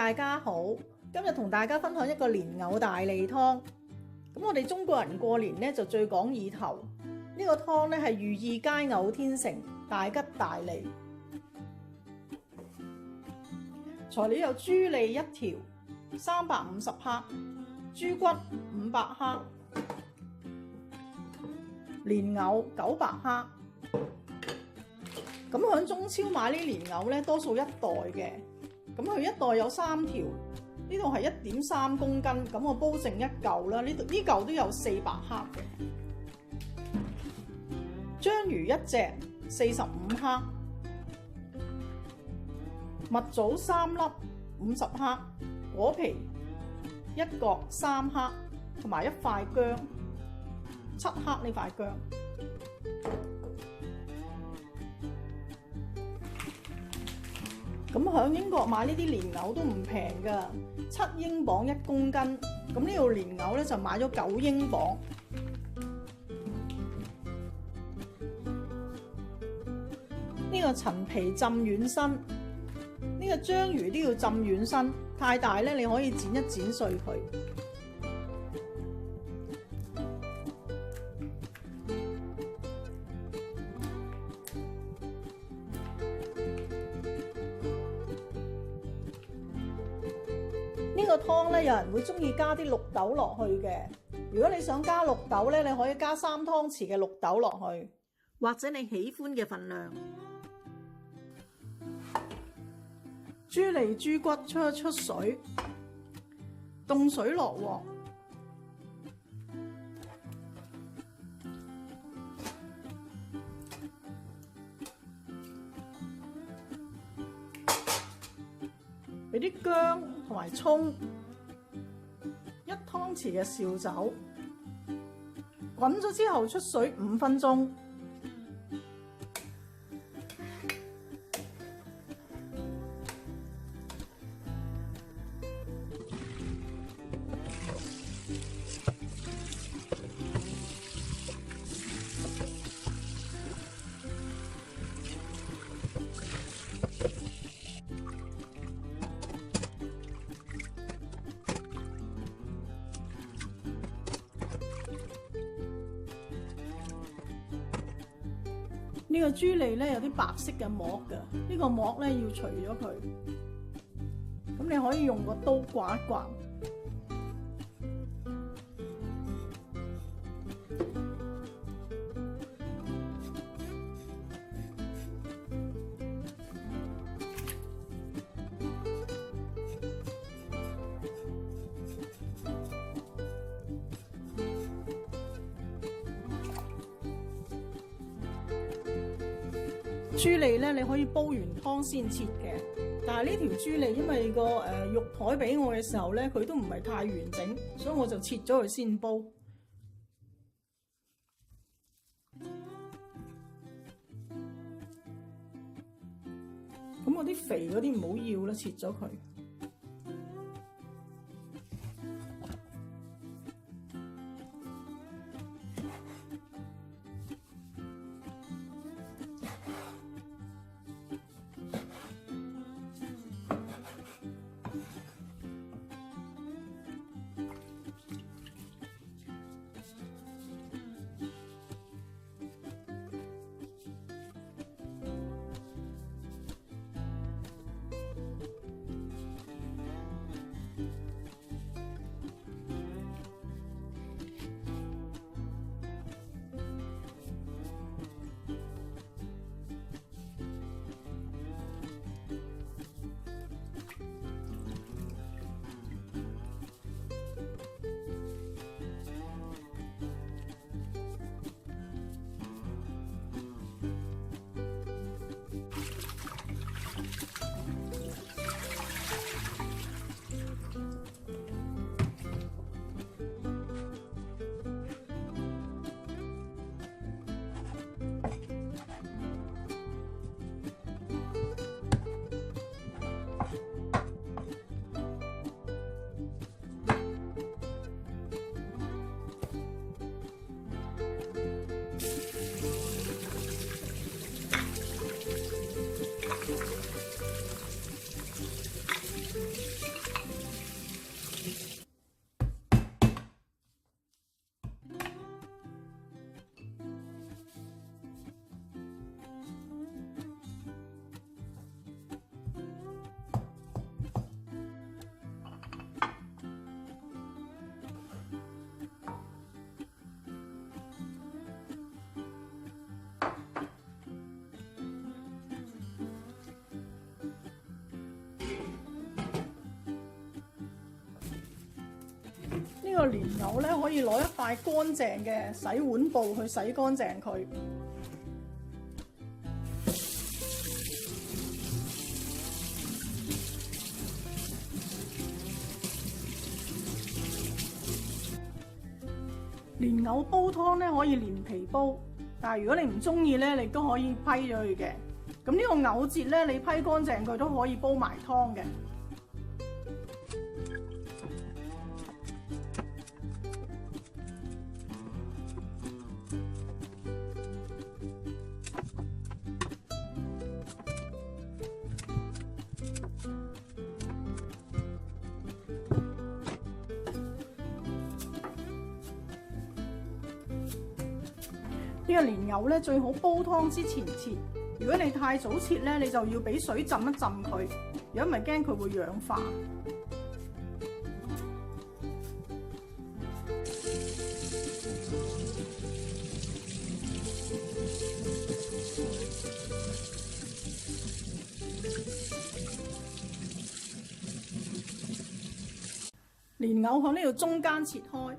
大家好，今日同大家分享一個蓮藕大利湯。咁我哋中國人過年咧就最講意頭，呢個湯咧係寓意佳偶天成、大吉大利。材料有豬脷1條，350克，豬骨500克，蓮藕900克。咁喺中超買呢蓮藕咧，多數一袋嘅。咁佢一袋有3條，呢度係1.3公斤，咁我煲剩一嚿啦。呢嚿都有400克嘅。章魚1隻45克，蜜棗3粒50克，果皮1角3克，同埋1塊薑7克呢塊薑。咁喺英國買呢啲蓮藕都唔平㗎，7英鎊1公斤。咁呢度蓮藕咧就買咗9英鎊。呢個陳皮浸軟身，呢個章魚都要浸軟身，太大咧你可以剪一剪碎佢。呢個湯咧，有人會中意加啲綠豆落去嘅。如果你想加綠豆咧，你可以加3湯匙嘅綠豆落去，或者你喜歡嘅份量。豬脷豬骨出水，凍水落鑊，俾啲薑同埋葱，1湯匙嘅紹酒，滾咗之後出水5分鐘。呢個豬脷咧有啲白色嘅膜㗎，呢個膜咧要除咗佢。咁你可以用個刀刮一刮。豬脷咧，你可以煲完湯先切嘅，但係呢條豬脷因為個肉台俾我嘅時候咧，佢都唔係太完整，所以我就切咗佢先煲。咁我啲肥嗰啲唔好要啦，切咗佢。個蓮藕咧，可以攞一塊乾淨嘅洗碗布去洗乾淨佢。蓮藕煲湯咧可以連皮煲，但係如果你唔中意咧，你都可以批咗佢嘅。咁呢個藕節咧，你批乾淨佢都可以煲埋湯嘅。呢個蓮藕咧最好煲湯之前切，如果你太早切咧，你就要俾水浸一浸佢，如果唔係驚佢會氧化。蓮藕喺呢度中間切開。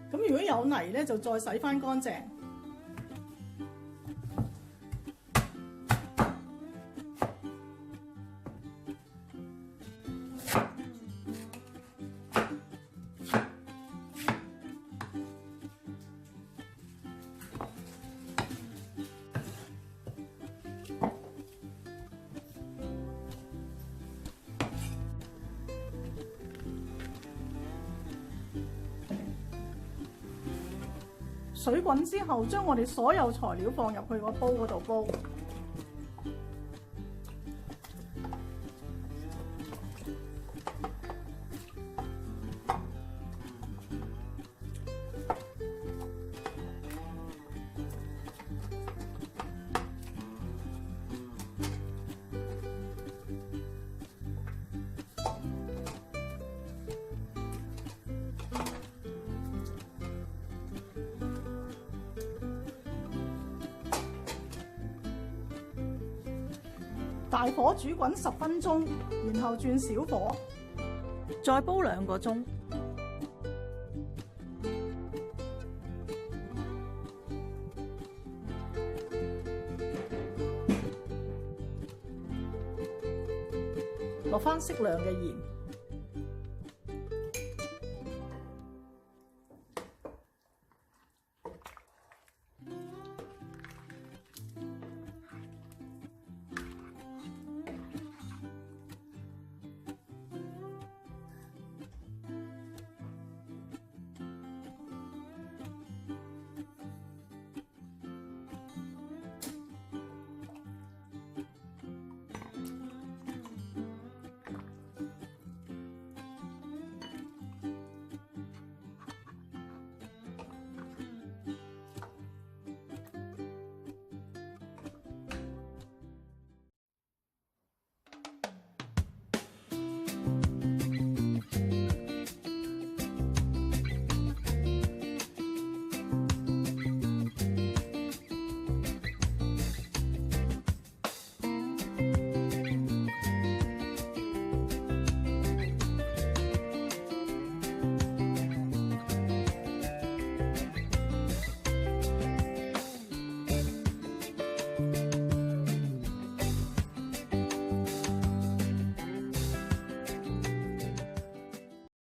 咁如果有泥咧，就再洗返乾淨。水滾之後，將我哋所有材料放入去個煲嗰度煲。大火煮滾10分鐘，然後轉小火，再煲2個鐘。落返適量嘅鹽。